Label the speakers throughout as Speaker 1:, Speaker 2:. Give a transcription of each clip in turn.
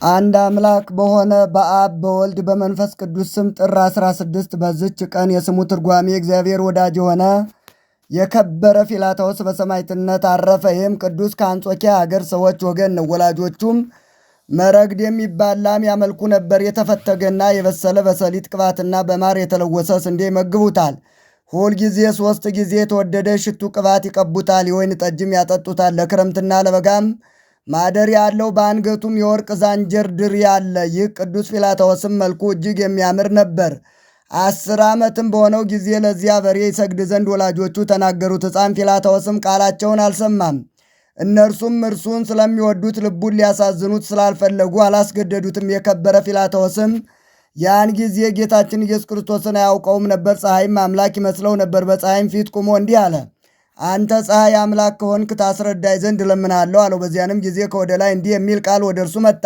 Speaker 1: አንድ አምላክ በሆነ በአብ በወልድ በመንፈስ ቅዱስ ስም ጥር 16 በዝች ቀን የስሙ ትርጓሜ እግዚአብሔር ወዳጅ የሆነ የከበረ ፊላታዎስ በሰማዕትነት አረፈ። ይህም ቅዱስ ከአንጾኪያ አገር ሰዎች ወገን ነው። ወላጆቹም መረግድ የሚባል ላም ያመልኩ ነበር። የተፈተገና የበሰለ በሰሊጥ ቅባትና በማር የተለወሰ ስንዴ ይመግቡታል። ሁል ጊዜ 3 ጊዜ የተወደደ ሽቱ ቅባት ይቀቡታል። የወይን ጠጅም ያጠጡታል። ለክረምትና ለበጋም ማደሪያ ያለው በአንገቱም የወርቅ ዛንጀር ድሪ አለ። ይህ ቅዱስ ፊላታዎስም መልኩ እጅግ የሚያምር ነበር። 10 ዓመትም በሆነው ጊዜ ለዚያ በሬ ይሰግድ ዘንድ ወላጆቹ ተናገሩት። ሕፃን ፊላታዎስም ቃላቸውን አልሰማም። እነርሱም እርሱን ስለሚወዱት ልቡን ሊያሳዝኑት ስላልፈለጉ አላስገደዱትም። የከበረ ፊላታዎስም ያን ጊዜ ጌታችን ኢየሱስ ክርስቶስን አያውቀውም ነበር። ፀሐይም አምላክ ይመስለው ነበር። በፀሐይም ፊት ቁሞ እንዲህ አለ፣ አንተ ፀሐይ አምላክ ከሆንክ ታስረዳይ ዘንድ እለምንሃለሁ አለው። በዚያንም ጊዜ ከወደ ላይ እንዲህ የሚል ቃል ወደ እርሱ መጣ።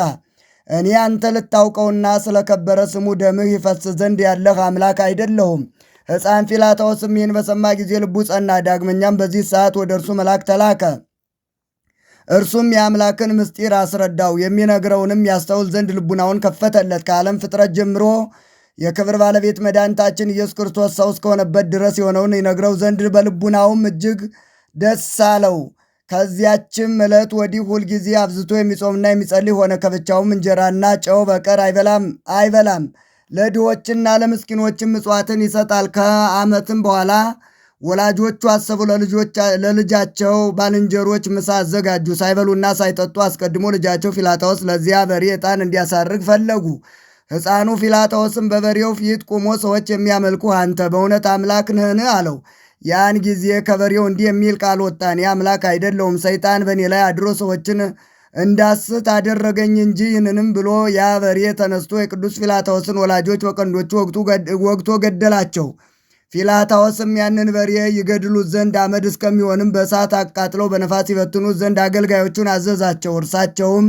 Speaker 1: እኔ አንተ ልታውቀውና ስለከበረ ስሙ ደምህ ይፈስ ዘንድ ያለህ አምላክ አይደለሁም። ሕፃን ፊላታዎስም ይህን በሰማ ጊዜ ልቡ ጸና። ዳግመኛም በዚህ ሰዓት ወደ እርሱ መልአክ ተላከ። እርሱም የአምላክን ምስጢር አስረዳው። የሚነግረውንም ያስተውል ዘንድ ልቡናውን ከፈተለት። ከዓለም ፍጥረት ጀምሮ የክብር ባለቤት መድኃኒታችን ኢየሱስ ክርስቶስ ሰው እስከሆነበት ድረስ የሆነውን ይነግረው ዘንድ በልቡናውም እጅግ ደስ አለው። ከዚያችም ዕለት ወዲህ ሁልጊዜ አብዝቶ የሚጾምና የሚጸልይ ሆነ። ከብቻውም እንጀራና ጨው በቀር አይበላም። ለድሆችና ለምስኪኖችም ምጽዋትን ይሰጣል። ከዓመትም በኋላ ወላጆቹ አሰቡ። ለልጃቸው ባልንጀሮች ምሳ አዘጋጁ። ሳይበሉና ሳይጠጡ አስቀድሞ ልጃቸው ፊላታዎስ ለዚያ በሬ ዕጣን እንዲያሳርግ ፈለጉ። ሕፃኑ ፊላታዎስም በበሬው ፊት ቆሞ ሰዎች የሚያመልኩ አንተ በእውነት አምላክ ነህን? አለው። ያን ጊዜ ከበሬው እንዲህ የሚል ቃል ወጣ፣ እኔ አምላክ አይደለሁም፣ ሰይጣን በእኔ ላይ አድሮ ሰዎችን እንዳስት አደረገኝ እንጂ። ይህንንም ብሎ ያ በሬ ተነስቶ የቅዱስ ፊላታዎስን ወላጆች በቀንዶቹ ወግቶ ገደላቸው። ፊላታዎስም ያንን በሬ ይገድሉት ዘንድ አመድ እስከሚሆንም በእሳት አቃጥለው በነፋስ ይበትኑት ዘንድ አገልጋዮቹን አዘዛቸው። እርሳቸውም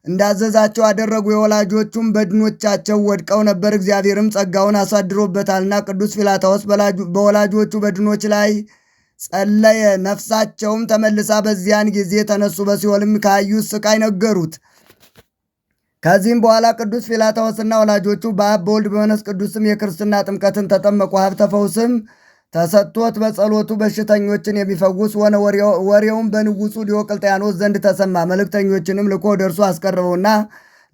Speaker 1: እንዳዘዛቸው አደረጉ። የወላጆቹም በድኖቻቸው ወድቀው ነበር። እግዚአብሔርም ጸጋውን አሳድሮበታልና ቅዱስ ፊላታዎስ በወላጆቹ በድኖች ላይ ጸለየ። ነፍሳቸውም ተመልሳ በዚያን ጊዜ ተነሱ። በሲኦልም ካዩት ስቃይ ነገሩት። ከዚህም በኋላ ቅዱስ ፊላታዎስና ወላጆቹ በአብ በወልድ በመንፈስ ቅዱስም የክርስትና ጥምቀትን ተጠመቁ። ሀብተ ፈውስም ተሰጥቶት በጸሎቱ በሽተኞችን የሚፈውስ ሆነ። ወሬውም በንጉሡ ዲዮቅልጥያኖስ ዘንድ ተሰማ። መልእክተኞችንም ልኮ ወደ እርሱ አስቀርበውና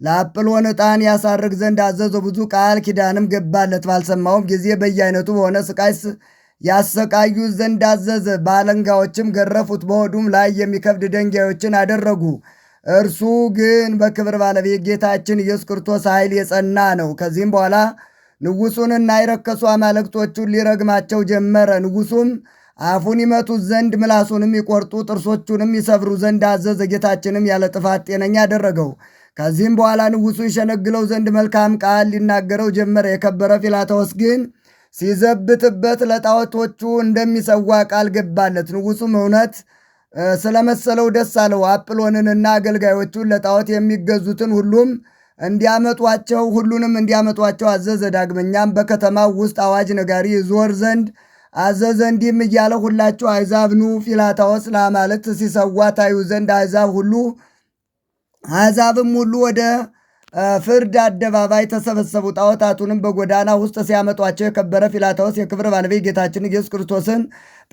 Speaker 1: ለአጵሎን ዕጣን ያሳርግ ዘንድ አዘዘው። ብዙ ቃል ኪዳንም ገባለት። ባልሰማውም ጊዜ በየአይነቱ በሆነ ስቃይ ያሰቃዩት ዘንድ አዘዘ። በአለንጋዎችም ገረፉት። በሆዱም ላይ የሚከብድ ደንጋዮችን አደረጉ። እርሱ ግን በክብር ባለቤት ጌታችን ኢየሱስ ክርስቶስ ኃይል የጸና ነው። ከዚህም በኋላ ንጉሡንና የረከሱ አማልክቶቹን ሊረግማቸው ጀመረ። ንጉሡም አፉን ይመቱት ዘንድ ምላሱንም ይቆርጡ ጥርሶቹንም ይሰብሩ ዘንድ አዘዘ። ጌታችንም ያለ ጥፋት ጤነኛ አደረገው። ከዚህም በኋላ ንጉሡ ይሸነግለው ዘንድ መልካም ቃል ሊናገረው ጀመረ። የከበረ ፊላታዎስ ግን ሲዘብትበት ለጣዖቶቹ እንደሚሰዋ ቃል ገባለት። ንጉሡም እውነት ስለመሰለው ደስ አለው። አጵሎንንና አገልጋዮቹን ለጣዖት የሚገዙትን ሁሉንም እንዲያመጧቸው አዘዘ። ዳግመኛም በከተማው ውስጥ አዋጅ ነጋሪ ይዞር ዘንድ አዘዘ። እንዲህም እያለ ሁላችሁ አሕዛብ ኑ፣ ፊላታዎስ ለአማልክት ሲሰዋ ታዩ ዘንድ አሕዛብም ሁሉ ወደ ፍርድ አደባባይ ተሰበሰቡ። ጣዖታቱንም በጎዳና ውስጥ ሲያመጧቸው የከበረ ፊላታዎስ የክብር ባለቤት ጌታችን ኢየሱስ ክርስቶስን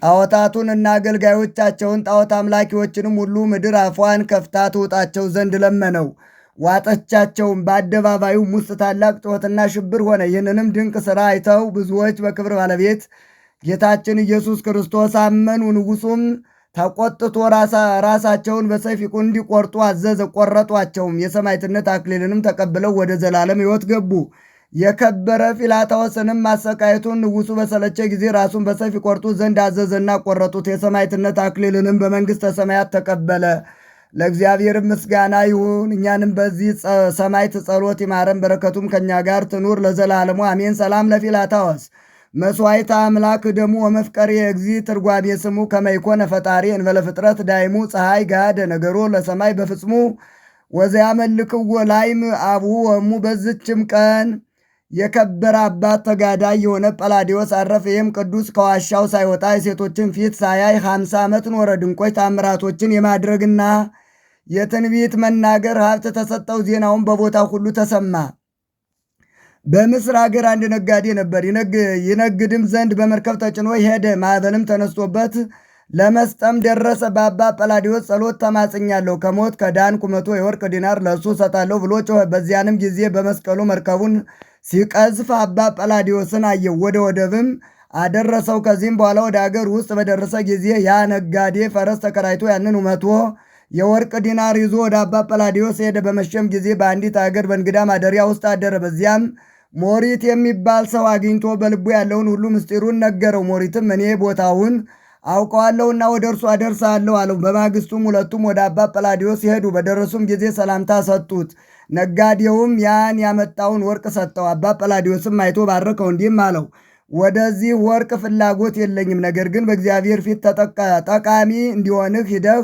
Speaker 1: ጣዖታቱን እና አገልጋዮቻቸውን ጣዖት አምላኪዎችንም ሁሉ ምድር አፏን ከፍታ ትውጣቸው ዘንድ ለመነው። ዋጠቻቸውም። በአደባባዩም ውስጥ ታላቅ ጩኸትና ሽብር ሆነ። ይህንንም ድንቅ ሥራ አይተው ብዙዎች በክብር ባለቤት ጌታችን ኢየሱስ ክርስቶስ አመኑ። ንጉሡም ተቆጥቶ ራሳቸውን በሰይፍ እንዲቆርጡ አዘዘ። ቆረጧቸውም። የሰማዕትነት አክሊልንም ተቀብለው ወደ ዘላለም ሕይወት ገቡ። የከበረ ፊላታዎስንም ማሰቃየቱን ንጉሡ በሰለቸ ጊዜ ራሱን በሰይፍ ይቆርጡ ዘንድ አዘዘና ቆረጡት። የሰማዕትነት አክሊልንም በመንግሥተ ሰማያት ተቀበለ። ለእግዚአብሔር ምስጋና ይሁን። እኛንም በዚህ ሰማዕት ጸሎት ይማረን፣ በረከቱም ከእኛ ጋር ትኑር ለዘላለሙ አሜን። ሰላም ለፊላታዎስ መስዋዕተ አምላክ ደሙ ወመፍቀሪ እግዚ ትርጓሜ ስሙ ከመይኮነ ፈጣሪ እንበለ ፍጥረት ዳይሙ ፀሐይ ጋደ ነገሮ ለሰማይ በፍጽሙ ወዘያመልክዎ ላይም አቡ ወሙ። በዝችም ቀን የከበረ አባት ተጋዳይ የሆነ ጰላዲዮስ አረፈ። ይህም ቅዱስ ከዋሻው ሳይወጣ የሴቶችን ፊት ሳያይ 50 ዓመት ኖረ። ድንቆች ታምራቶችን የማድረግና የትንቢት መናገር ሀብት ተሰጠው። ዜናውን በቦታው ሁሉ ተሰማ። በምስር አገር አንድ ነጋዴ ነበር። ይነግድም ዘንድ በመርከብ ተጭኖ ሄደ። ማዕበልም ተነስቶበት ለመስጠም ደረሰ። በአባ ጰላዲዮስ ጸሎት ተማጽኛለሁ፣ ከሞት ከዳንኩ 100 የወርቅ ዲናር ለእርሱ እሰጣለሁ ብሎ ጮኸ። በዚያንም ጊዜ በመስቀሉ መርከቡን ሲቀዝፍ አባ ጰላዲዮስን አየው። ወደ ወደብም አደረሰው። ከዚህም በኋላ ወደ አገር ውስጥ በደረሰ ጊዜ ያ ነጋዴ ፈረስ ተከራይቶ ያንን 100 የወርቅ ዲናር ይዞ ወደ አባ ጰላዲዮስ ሄደ። በመሸም ጊዜ በአንዲት አገር በእንግዳ ማደሪያ ውስጥ አደረ። በዚያም ሞሪት የሚባል ሰው አግኝቶ በልቡ ያለውን ሁሉ ምስጢሩን ነገረው። ሞሪትም እኔ ቦታውን አውቀዋለሁና ወደ እርሱ አደርሳለሁ አለው። በማግስቱም ሁለቱም ወደ አባ ጰላዲዮስ ሄዱ። በደረሱም ጊዜ ሰላምታ ሰጡት። ነጋዴውም ያን ያመጣውን ወርቅ ሰጠው። አባ ጰላዲዮስም አይቶ ባረከው፣ እንዲህም አለው፣ ወደዚህ ወርቅ ፍላጎት የለኝም፣ ነገር ግን በእግዚአብሔር ፊት ጠቃሚ እንዲሆንህ ሂደህ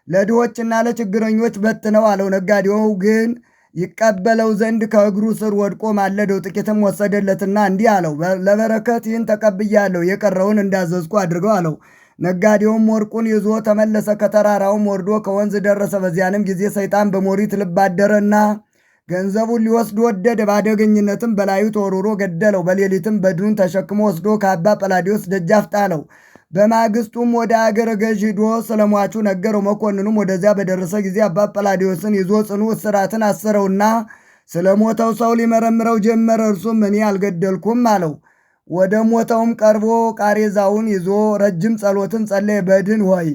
Speaker 1: ለድሆችና ለችግረኞች በትነው አለው። ነጋዴው ግን ይቀበለው ዘንድ ከእግሩ ስር ወድቆ ማለደው። ጥቂትም ወሰደለትና እንዲህ አለው፣ ለበረከት ይህን ተቀብያለሁ፣ የቀረውን እንዳዘዝኩ አድርገው አለው። ነጋዴውም ወርቁን ይዞ ተመለሰ። ከተራራውም ወርዶ ከወንዝ ደረሰ። በዚያንም ጊዜ ሰይጣን በሞሪት ልብ አደረና ገንዘቡን ሊወስድ ወደደ። በአደገኝነትም በላዩ ተወርውሮ ገደለው። በሌሊትም በድኑን ተሸክሞ ወስዶ ከአባ ጰላዲዮስ ደጃፍ ጣለው። በማግስቱም ወደ አገረ ገዥ ሂዶ ስለሟቹ ነገረው። መኮንኑም ወደዚያ በደረሰ ጊዜ አባ ጰላዲዮስን ይዞ ጽኑ እስራትን አሰረውና ስለ ሞተው ሰው ሊመረምረው ጀመረ። እርሱም እኔ አልገደልኩም አለው። ወደ ሞተውም ቀርቦ ቃሬዛውን ይዞ ረጅም ጸሎትን ጸለየ። በድን ሆይ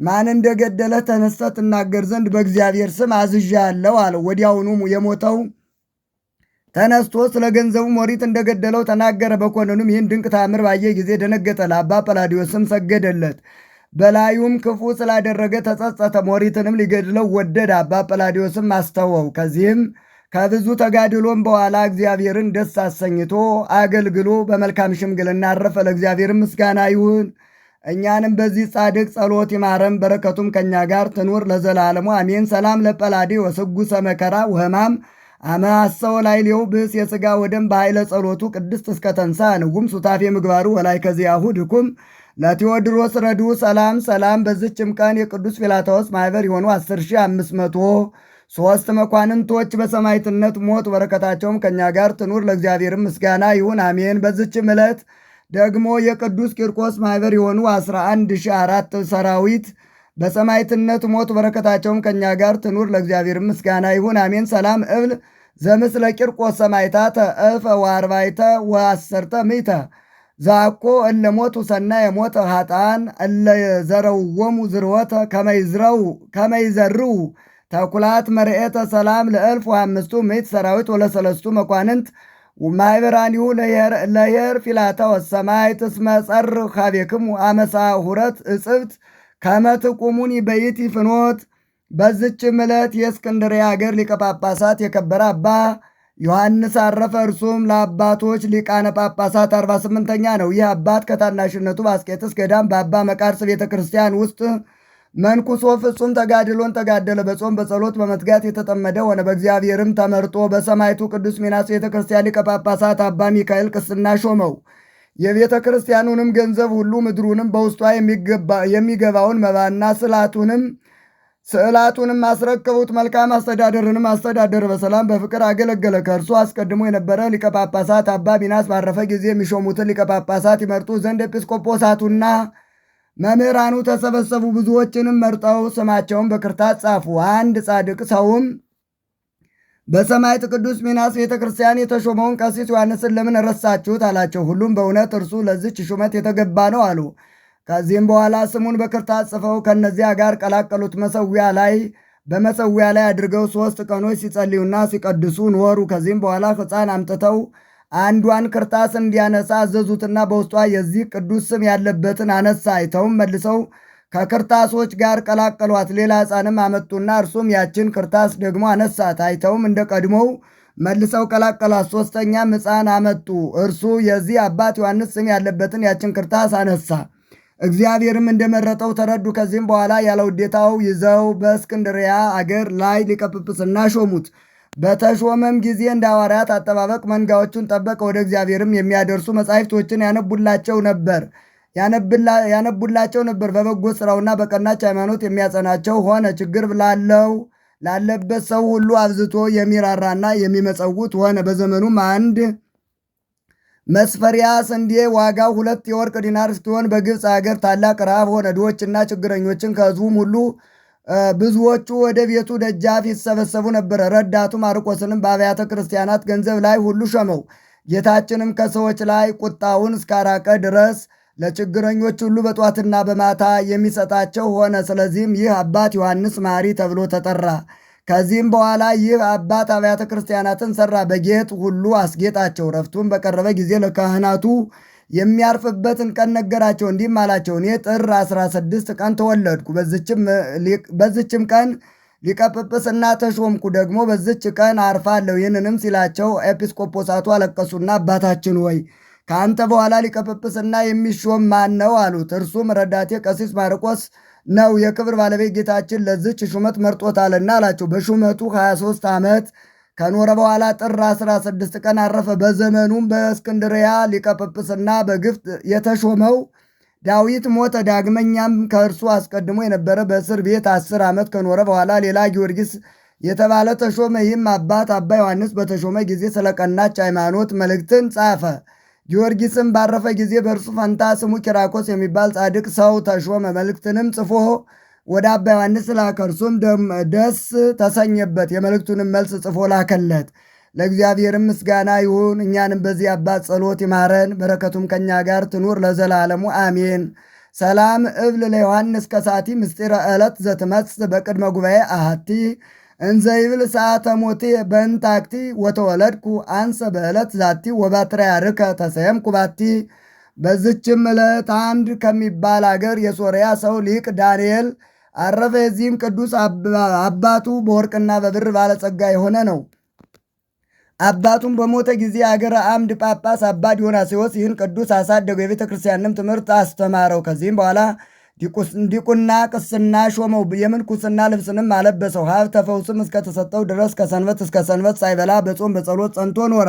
Speaker 1: ማን እንደገደለ ተነስተህ ትናገር ዘንድ በእግዚአብሔር ስም አዝዣለሁ አለው። ወዲያውኑ የሞተው ተነስቶ ስለ ገንዘቡ ሞሪት እንደገደለው ተናገረ። መኮንኑም ይህን ድንቅ ተአምር ባየ ጊዜ ደነገጠ። ለአባ ጰላዲዮስም ሰገደለት። በላዩም ክፉ ስላደረገ ተጸጸተ። ሞሪትንም ሊገድለው ወደደ። አባ ጰላዲዮስም አስተወው። ከዚህም ከብዙ ተጋድሎም በኋላ እግዚአብሔርን ደስ አሰኝቶ አገልግሎ በመልካም ሽምግልና አረፈ። ለእግዚአብሔር ምስጋና ይሁን፣ እኛንም በዚህ ጻድቅ ጸሎት ይማረን፣ በረከቱም ከእኛ ጋር ትኑር ለዘላለሙ አሜን። ሰላም ለጰላዲ ወስጉሰ መከራ ወህማም አመሐሰው ላዕሌሁ ብእስ የሥጋ ወደም በኃይለ ጸሎቱ ቅድስት እስከ ተንሳ ንጉም ሱታፌ ምግባሩ ወላይ ከዚያሁ ድኩም ለቴዎድሮስ ረዱ ሰላም ሰላም። በዝችም ቀን የቅዱስ ፊላታዎስ ማኅበር የሆኑ 10,503 መኳንንቶች በሰማዕትነት ሞት፣ በረከታቸውም ከእኛ ጋር ትኑር ለእግዚአብሔርም ምስጋና ይሁን አሜን። በዝችም ዕለት ደግሞ የቅዱስ ቂርቆስ ማኅበር የሆኑ 11,004 ሰራዊት በሰማዕትነት ሞት፣ በረከታቸውም ከእኛ ጋር ትኑር ለእግዚአብሔር ምስጋና ይሁን አሜን። ሰላም እብል ዘምስለ ቂርቆስ ሰማዕታተ እልፈ ወአርባዕተ ወአሰርተ ምእተ ዛኮ እለ ሞቱ ሰናየ ሞተ ኃጥአን እለ ዘረውዎሙ ዝርወተ ከመይዘርው ተኩላት መርኤተ ሰላም ለእልፍ ወአምስቱ ምእት ሰራዊት ወለሰለስቱ መኳንንት ማኅበራኒሁ ለኄር ፊላታዎስ ሰማዕት እስመ ጸር ኀቤክሙ አመሳ ሁረት እጽብት ከመትቁሙኒ በይቲ ፍኖት። በዝችም ዕለት የእስክንድርያ አገር ሊቀ ጳጳሳት የከበረ አባ ዮሐንስ አረፈ። እርሱም ለአባቶች ሊቃነ ጳጳሳት 48ኛ ነው። ይህ አባት ከታናሽነቱ በአስቄጥስ ገዳም በአባ መቃርስ ቤተ ክርስቲያን ውስጥ መንኩሶ ፍጹም ተጋድሎን ተጋደለ። በጾም በጸሎት በመትጋት የተጠመደ ሆነ። በእግዚአብሔርም ተመርጦ በሰማዕቱ ቅዱስ ሚናስ ቤተ ክርስቲያን ሊቀ ጳጳሳት አባ ሚካኤል ቅስና ሾመው። የቤተ ክርስቲያኑንም ገንዘብ ሁሉ ምድሩንም በውስጧ የሚገባውን መባና ስዕላቱንም አስረክቡት። መልካም አስተዳደርንም አስተዳደር። በሰላም በፍቅር አገለገለ። ከእርሱ አስቀድሞ የነበረ ሊቀ ጳጳሳት አባ ሚናስ ባረፈ ጊዜ የሚሾሙትን ሊቀ ጳጳሳት ይመርጡ ዘንድ ኤጲስቆጶሳቱና መምህራኑ ተሰበሰቡ። ብዙዎችንም መርጠው ስማቸውን በክርታት ጻፉ። አንድ ጻድቅ ሰውም በሰማዕት ቅዱስ ሚናስ ቤተ ክርስቲያን የተሾመውን ቀሲስ ዮሐንስን ለምን ረሳችሁት? አላቸው። ሁሉም በእውነት እርሱ ለዚች ሹመት የተገባ ነው አሉ። ከዚህም በኋላ ስሙን በክርታት ጽፈው ከነዚያ ጋር ቀላቀሉት። በመሰዊያ ላይ አድርገው 3 ቀኖች ሲጸልዩና ሲቀድሱ ኖሩ። ከዚህም በኋላ ሕፃን አምጥተው አንዷን ክርታስ እንዲያነሳ አዘዙትና በውስጧ የዚህ ቅዱስ ስም ያለበትን አነሳ። አይተውም መልሰው ከክርታሶች ጋር ቀላቀሏት። ሌላ ሕፃንም አመጡና እርሱም ያችን ክርታስ ደግሞ አነሳት። አይተውም እንደ ቀድሞው መልሰው ቀላቀሏት። 3ኛም ሕፃን አመጡ። እርሱ የዚህ አባት ዮሐንስ ስም ያለበትን ያችን ክርታስ አነሳ። እግዚአብሔርም እንደመረጠው ተረዱ። ከዚህም በኋላ ያለ ውዴታው ይዘው በእስክንድርያ አገር ላይ ሊቀ ጵጵስና ሾሙት። በተሾመም ጊዜ እንደ ሐዋርያት አጠባበቅ መንጋዎቹን ጠበቀ። ወደ እግዚአብሔርም የሚያደርሱ መጻሕፍቶችን ያነቡላቸው ነበር። በበጎ ሥራውና በቀናች ሃይማኖት የሚያጸናቸው ሆነ። ችግር ላለው ላለበት ሰው ሁሉ አብዝቶ የሚራራና የሚመጸውት ሆነ። በዘመኑም አንድ መስፈሪያ ስንዴ ዋጋው 2 የወርቅ ዲናር እስኪሆን በግብፅ አገር ታላቅ ረሃብ ሆነ። ድሆችና ችግረኞችን ከሕዝቡም ሁሉ ብዙዎቹ ወደ ቤቱ ደጃፍ ይሰበሰቡ ነበር። ረዳቱ ማርቆስንም በአብያተ ክርስቲያናት ገንዘብ ላይ ሁሉ ሾመው። ጌታችንም ከሰዎች ላይ ቁጣውን እስካራቀ ድረስ ለችግረኞች ሁሉ በጧትና በማታ የሚሰጣቸው ሆነ። ስለዚህም ይህ አባት ዮሐንስ ማሪ ተብሎ ተጠራ። ከዚህም በኋላ ይህ አባት አብያተ ክርስቲያናትን ሠራ፣ በጌጥ ሁሉ አስጌጣቸው። ረፍቱን በቀረበ ጊዜ ለካህናቱ የሚያርፍበትን ቀን ነገራቸው። እንዲህም አላቸው፣ እኔ ጥር 16 ቀን ተወለድኩ። በዝችም ቀን ሊቀ ጵጵስና ተሾምኩ። ደግሞ በዝች ቀን አርፋለሁ። ይህንንም ሲላቸው ኤጲስቆጶሳቱ አለቀሱና አባታችን ሆይ ከአንተ በኋላ ሊቀ ጵጵስና የሚሾም ማን ነው አሉት። እርሱም ረዳቴ ቀሲስ ማርቆስ ነው፣ የክብር ባለቤት ጌታችን ለዝች ሹመት መርጦታልና አላቸው። በሹመቱ 23 ዓመት ከኖረ በኋላ ጥር 16 ቀን አረፈ። በዘመኑም በእስክንድርያ ሊቀ ጵጵስና በግፍ የተሾመው ዳዊት ሞተ። ዳግመኛም ከእርሱ አስቀድሞ የነበረ በእስር ቤት 10 ዓመት ከኖረ በኋላ ሌላ ጊዮርጊስ የተባለ ተሾመ። ይህም አባት አባ ዮሐንስ በተሾመ ጊዜ ስለ ቀናች ሃይማኖት መልእክትን ጻፈ። ጊዮርጊስም ባረፈ ጊዜ በእርሱ ፈንታ ስሙ ኪራኮስ የሚባል ጻድቅ ሰው ተሾመ። መልእክትንም ጽፎ ወደ አባ ዮሐንስ ላከ። እርሱም ደስ ተሰኘበት። የመልእክቱንም መልስ ጽፎ ላከለት። ለእግዚአብሔርም ምስጋና ይሁን። እኛንም በዚህ አባት ጸሎት ይማረን፣ በረከቱም ከእኛ ጋር ትኑር ለዘላለሙ አሜን። ሰላም እብል ለዮሐንስ ከሳቲ ምስጢረ ዕለት ዘትመጽ በቅድመ ጉባኤ አሃቲ እንዘ ይብል ሰዓተ ሞቴ በእንታክቲ ወተወለድኩ አንሰ በዕለት ዛቲ ወባትርያርከ ተሰየምኩ ባቲ። በዝችም ዕለት አንድ ከሚባል አገር የሶርያ ሰው ሊቅ ዳንኤል አረፈ። የዚህም ቅዱስ አባቱ በወርቅና በብር ባለጸጋ የሆነ ነው። አባቱም በሞተ ጊዜ አገረ አምድ ጳጳስ አባ ዲዮናስዮስ ይህን ቅዱስ አሳደገው። የቤተ ክርስቲያንም ትምህርት አስተማረው። ከዚህም በኋላ ዲቁና ቅስና ሾመው። የምንኩስና ልብስንም አለበሰው። ሀብተ ፈውስም እስከተሰጠው ድረስ ከሰንበት እስከ ሰንበት ሳይበላ በጾም በጸሎት ጸንቶ ኖረ።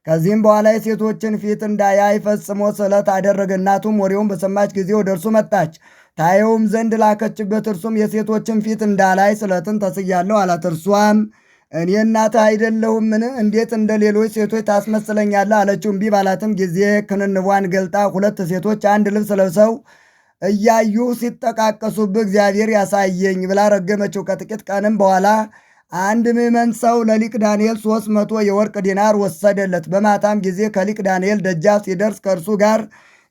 Speaker 1: ከዚህም በኋላ የሴቶችን ፊት እንዳያይ ፈጽሞ ስዕለት አደረገ። እናቱም ወሬውን በሰማች ጊዜ ወደ እርሱ መጣች፣ ታየውም ዘንድ ላከችበት። እርሱም የሴቶችን ፊት እንዳላይ ስዕለትን ተስያለሁ አላት። እርሷም እኔ እናትህ አይደለሁምን? እንዴት እንደ ሌሎች ሴቶች ታስመስለኛለህ? አለችው። እምቢ ባላትም ጊዜ ክንንቧን ገልጣ 2 ሴቶች አንድ ልብስ ለብሰው እያዩ ሲጠቃቀሱብህ እግዚአብሔር ያሳየኝ ብላ ረገመችው። ከጥቂት ቀንም በኋላ አንድ ምዕመን ሰው ለሊቅ ዳንኤል 300 የወርቅ ዲናር ወሰደለት። በማታም ጊዜ ከሊቅ ዳንኤል ደጃፍ ሲደርስ ከእርሱ ጋር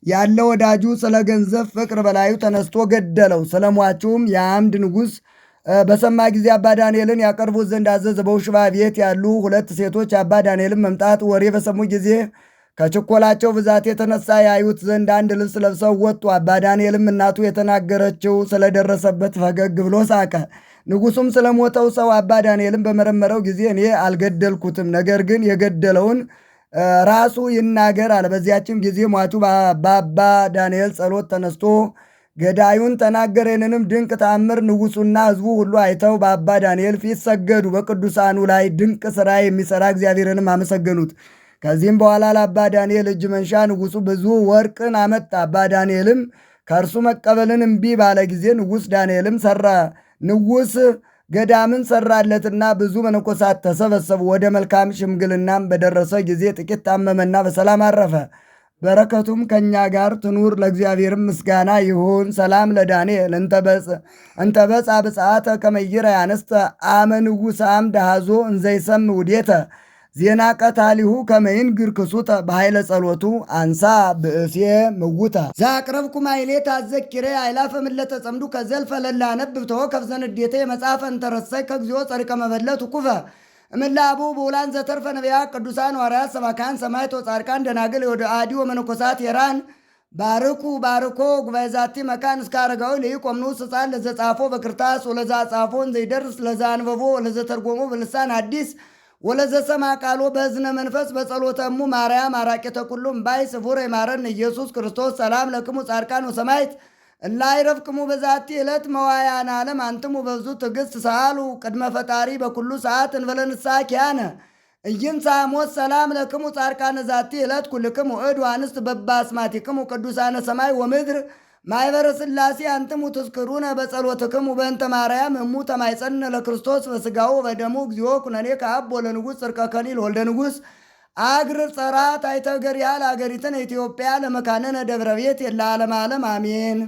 Speaker 1: ያለ ወዳጁ ስለ ገንዘብ ፍቅር በላዩ ተነስቶ ገደለው። ስለ ሟቹም የአምድ ንጉሥ በሰማ ጊዜ አባ ዳንኤልን ያቀርቡት ዘንድ አዘዘ። በውሽባ ቤት ያሉ 2 ሴቶች አባ ዳንኤልን መምጣት ወሬ በሰሙ ጊዜ ከችኮላቸው ብዛት የተነሳ ያዩት ዘንድ አንድ ልብስ ለብሰው ወጡ። አባ ዳንኤልም እናቱ የተናገረችው ስለደረሰበት ፈገግ ብሎ ሳቀ። ንጉሡም ስለሞተው ሰው አባ ዳንኤልን በመረመረው ጊዜ እኔ አልገደልኩትም፣ ነገር ግን የገደለውን ራሱ ይናገር አለ። በዚያችም ጊዜ ሟቹ በአባ ዳንኤል ጸሎት ተነስቶ ገዳዩን ተናገረ። ይህንንም ድንቅ ተአምር ንጉሡና ሕዝቡ ሁሉ አይተው በአባ ዳንኤል ፊት ሰገዱ። በቅዱሳኑ ላይ ድንቅ ሥራ የሚሠራ እግዚአብሔርንም አመሰገኑት። ከዚህም በኋላ ለአባ ዳንኤል እጅ መንሻ ንጉሡ ብዙ ወርቅን አመጣ። አባ ዳንኤልም ከእርሱ መቀበልን እምቢ ባለ ጊዜ ንጉሥ ገዳምን ሰራለትና ብዙ መነኮሳት ተሰበሰቡ። ወደ መልካም ሽምግልናም በደረሰ ጊዜ ጥቂት ታመመና በሰላም አረፈ። በረከቱም ከእኛ ጋር ትኑር። ለእግዚአብሔርም ምስጋና ይሁን። ሰላም ለዳንኤል እንተበጻ ብጽአተ ከመይረ ያነስተ አመ ንጉሥ አምደ ሃዞ እንዘይሰም ውዴተ ዜና ቀታሊሁ ከመይንግር ክሱተ በኃይለ ጸሎቱ አንሳ ብእሴ ምውታ ዛቅረብኩ ማይሌት አዘኪሬ አይላፈ ምለተ ጸምዱ ከዘልፈ ለላ ነብብ ተወከፍ ዘንዴተ የመጽሐፈ እንተረሳይ ከግዚኦ ጸሪቀ መበለቱ ኩፈ እምላቡ በውላን ዘተርፈ ነቢያ ቅዱሳን ዋርያት ሰባካን ሰማዕት ወጻድቃን ደናግል ወደ አዲ ወመነኮሳት የራን ባርኮ ጉባኤ ዛቲ መካን እስከ አረጋዊ ለይቆምኑ ሕፃን ለዘጻፎ በክርታስ ወለዛ ጻፎን ዘይደርስ ለዛ አንበቦ ወለዘተርጎሞ በልሳን አዲስ ወለዘሰማ ቃሎ በእዝነ መንፈስ በጸሎተሙ ማርያም አራቄተ ኩሉም ባይ ስፉር የማረን ኢየሱስ ክርስቶስ ሰላም ለክሙ ጻድቃን ወሰማዕት እላይረፍቅሙ በዛቲ ዕለት መዋያን ዓለም አንትሙ በብዙ ትዕግሥት ሰአሉ ቅድመ ፈጣሪ በኩሉ ሰዓት እንበለ ንስሐ ኪያነ ኢይንሣ ሞት ሰላም ለክሙ ጻድቃነ ዛቲ ዕለት ኩልክሙ እድ አንስት በባስማቲክሙ ቅዱሳነ ሰማይ ወምድር ማይበረ ሥላሴ አንትሙ ትዝክሩነ በጸሎትክሙ በእንተ ማርያም እሙ ተማይጸን ለክርስቶስ በሥጋው በደሙ እግዚኦ ኩነኔ ከአብ ወለንጉሥ ጽርቀ ከሊል ወልደ ንጉሥ አግር ጸራት አይተገር ያህል አገሪትን ኢትዮጵያ ለመካነነ ደብረ ቤት የለ ዓለም ዓለም አሜን።